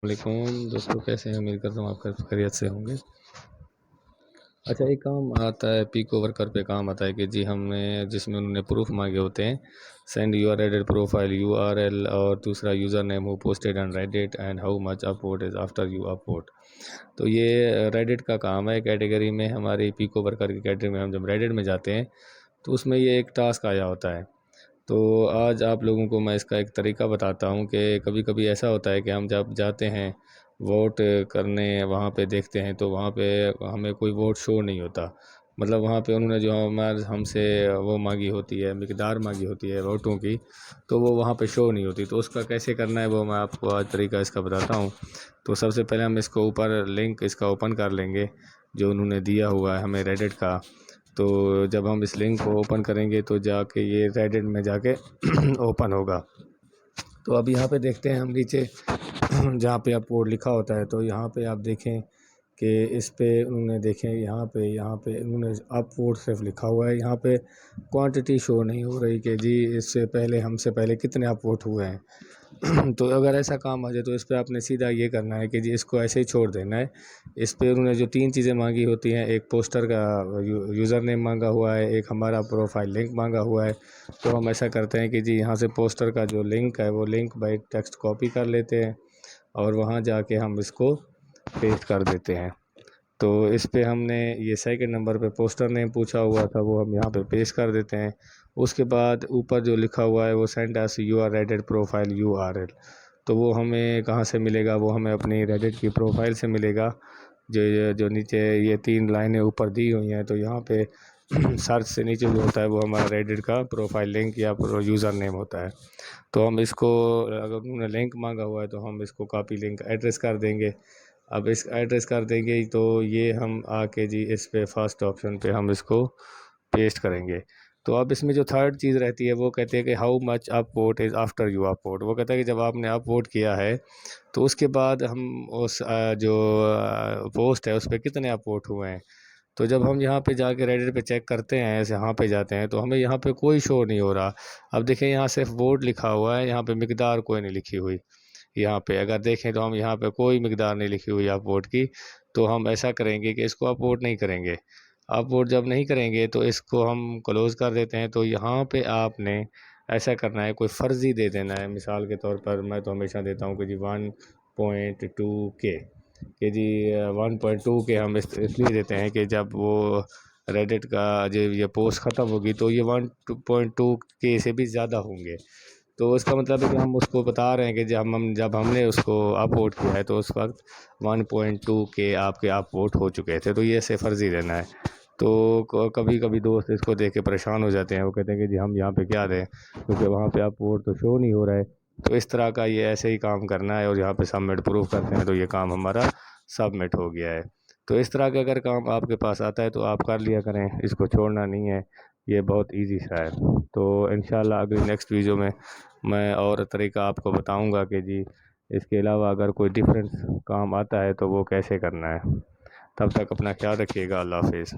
علیکم دوستوں، کیسے ہیں؟ امید کرتا ہوں آپ خیریت سے ہوں گے۔ اچھا، ایک کام آتا ہے پیکو ورکر پہ، کام آتا ہے کہ جی ہم نے جس میں انہوں نے پروف مانگے ہوتے ہیں، send your added profile U R L, اور دوسرا یوزر نیم ہو posted on Reddit and how much upvote is after you upvote. تو یہ ریڈٹ کا کام ہے کیٹیگری میں، ہماری پیکو ورکر کی کیٹیگری میں ہم جب ریڈٹ میں جاتے ہیں تو اس میں یہ ایک ٹاسک آیا ہوتا ہے۔ تو آج آپ لوگوں کو میں اس کا ایک طریقہ بتاتا ہوں کہ کبھی کبھی ایسا ہوتا ہے کہ ہم جب جاتے ہیں ووٹ کرنے، وہاں پہ دیکھتے ہیں تو وہاں پہ ہمیں کوئی ووٹ شو نہیں ہوتا، مطلب وہاں پہ انہوں نے جو ہم سے وہ مانگی ہوتی ہے، مقدار مانگی ہوتی ہے ووٹوں کی، تو وہ وہاں پہ شو نہیں ہوتی۔ تو اس کا کیسے کرنا ہے وہ میں آپ کو آج طریقہ اس کا بتاتا ہوں۔ تو سب سے پہلے ہم اس کو اوپر لنک اس کا اوپن کر لیں گے جو انہوں نے دیا ہوا ہے ہمیں ریڈٹ کا۔ تو جب ہم اس لنک کو اوپن کریں گے تو جا کے یہ ریڈٹ میں جا کے اوپن ہوگا۔ تو اب یہاں پہ دیکھتے ہیں ہم نیچے جہاں پہ اپورٹ لکھا ہوتا ہے، تو یہاں پہ آپ دیکھیں کہ اس پہ انہوں نے دیکھیں یہاں پہ انہوں نے اپورٹ صرف لکھا ہوا ہے، یہاں پہ کوانٹٹی شو نہیں ہو رہی کہ جی اس سے پہلے ہم سے پہلے کتنے اپورٹ ہوئے ہیں۔ تو اگر ایسا کام آ جائے تو اس پہ آپ نے سیدھا یہ کرنا ہے کہ جی اس کو ایسے ہی چھوڑ دینا ہے۔ اس پہ انہوں نے جو 3 چیزیں مانگی ہوتی ہیں، ایک پوسٹر کا یوزر نیم مانگا ہوا ہے، ایک ہمارا پروفائل لنک مانگا ہوا ہے۔ تو ہم ایسا کرتے ہیں کہ جی یہاں سے پوسٹر کا جو لنک ہے وہ لنک بائی ٹیکسٹ کاپی کر لیتے ہیں اور وہاں جا کے ہم اس کو پیسٹ کر دیتے ہیں۔ تو اس پہ ہم نے یہ سیکنڈ نمبر پہ پوسٹر نیم پوچھا ہوا تھا، وہ ہم یہاں پہ پیسٹ کر دیتے ہیں۔ اس کے بعد اوپر جو لکھا ہوا ہے وہ send us your Reddit profile U R L, تو وہ ہمیں کہاں سے ملے گا؟ وہ ہمیں اپنی ریڈٹ کی پروفائل سے ملے گا۔ جو نیچے یہ 3 لائنیں اوپر دی ہوئی ہیں، تو یہاں پہ سرچ سے نیچے جو ہوتا ہے وہ ہمارا ریڈٹ کا پروفائل لنک یا یوزر نیم ہوتا ہے۔ تو ہم اس کو، اگر انہوں نے لنک مانگا ہوا ہے تو ہم اس کو کاپی لنک ایڈریس کر دیں گے۔ اب اس ایڈریس کر دیں گے تو یہ ہم آ کے جی اس پہ فرسٹ آپشن پہ ہم اس کو پیسٹ کریں گے۔ تو اب اس میں جو تھرڈ چیز رہتی ہے وہ کہتے ہیں کہ how much up vote is after you up vote, وہ کہتا ہے کہ جب آپ نے اپ ووٹ کیا ہے تو اس کے بعد ہم اس جو پوسٹ ہے اس پہ کتنے اپ ووٹ ہوئے ہیں۔ تو جب ہم یہاں پہ جا کے ریڈٹ پہ چیک کرتے ہیں، ایسے یہاں پہ جاتے ہیں تو ہمیں یہاں پہ کوئی شو نہیں ہو رہا۔ اب دیکھیں یہاں صرف ووٹ لکھا ہوا ہے، یہاں پہ مقدار کوئی نہیں لکھی ہوئی۔ یہاں پہ اگر دیکھیں تو ہم یہاں پہ کوئی مقدار نہیں لکھی ہوئی اپ ووٹ کی۔ تو ہم ایسا کریں گے کہ اس کو اپ ووٹ نہیں کریں گے۔ اپ ووٹ جب نہیں کریں گے تو اس کو ہم کلوز کر دیتے ہیں۔ تو یہاں پہ آپ نے ایسا کرنا ہے، کوئی فرضی دے دینا ہے۔ مثال کے طور پر میں تو ہمیشہ دیتا ہوں کہ جی 1.2 کے، کہ جی 1.2 کے ہم اس لیے دیتے ہیں کہ جب وہ ریڈٹ کا جب یہ پوسٹ ختم ہوگی تو یہ 1.2 کے سے بھی زیادہ ہوں گے۔ تو اس کا مطلب ہے کہ ہم اس کو بتا رہے ہیں کہ جب ہم نے اس کو اپ ووٹ کیا ہے تو اس وقت 1.2 کے آپ کے اپ ووٹ ہو چکے تھے۔ تو یہ ایسے فرضی دینا ہے۔ تو کبھی کبھی دوست اس کو دیکھ کے پریشان ہو جاتے ہیں، وہ کہتے ہیں کہ جی ہم یہاں پہ کیا دیں کیونکہ وہاں پہ اپ ووٹ تو شو نہیں ہو رہا ہے۔ تو اس طرح کا یہ ایسے ہی کام کرنا ہے اور یہاں پہ سبمٹ پروف کرتے ہیں تو یہ کام ہمارا سبمٹ ہو گیا ہے۔ تو اس طرح کا اگر کام آپ کے پاس آتا ہے تو آپ کر لیا کریں، اس کو چھوڑنا نہیں ہے، یہ بہت ایزی سا ہے۔ تو انشاءاللہ اگلی نیکسٹ ویڈیو میں اور طریقہ آپ کو بتاؤں گا کہ جی اس کے علاوہ اگر کوئی ڈفرینس کام آتا ہے تو وہ کیسے کرنا ہے۔ تب تک اپنا خیال رکھیے گا، اللہ حافظ۔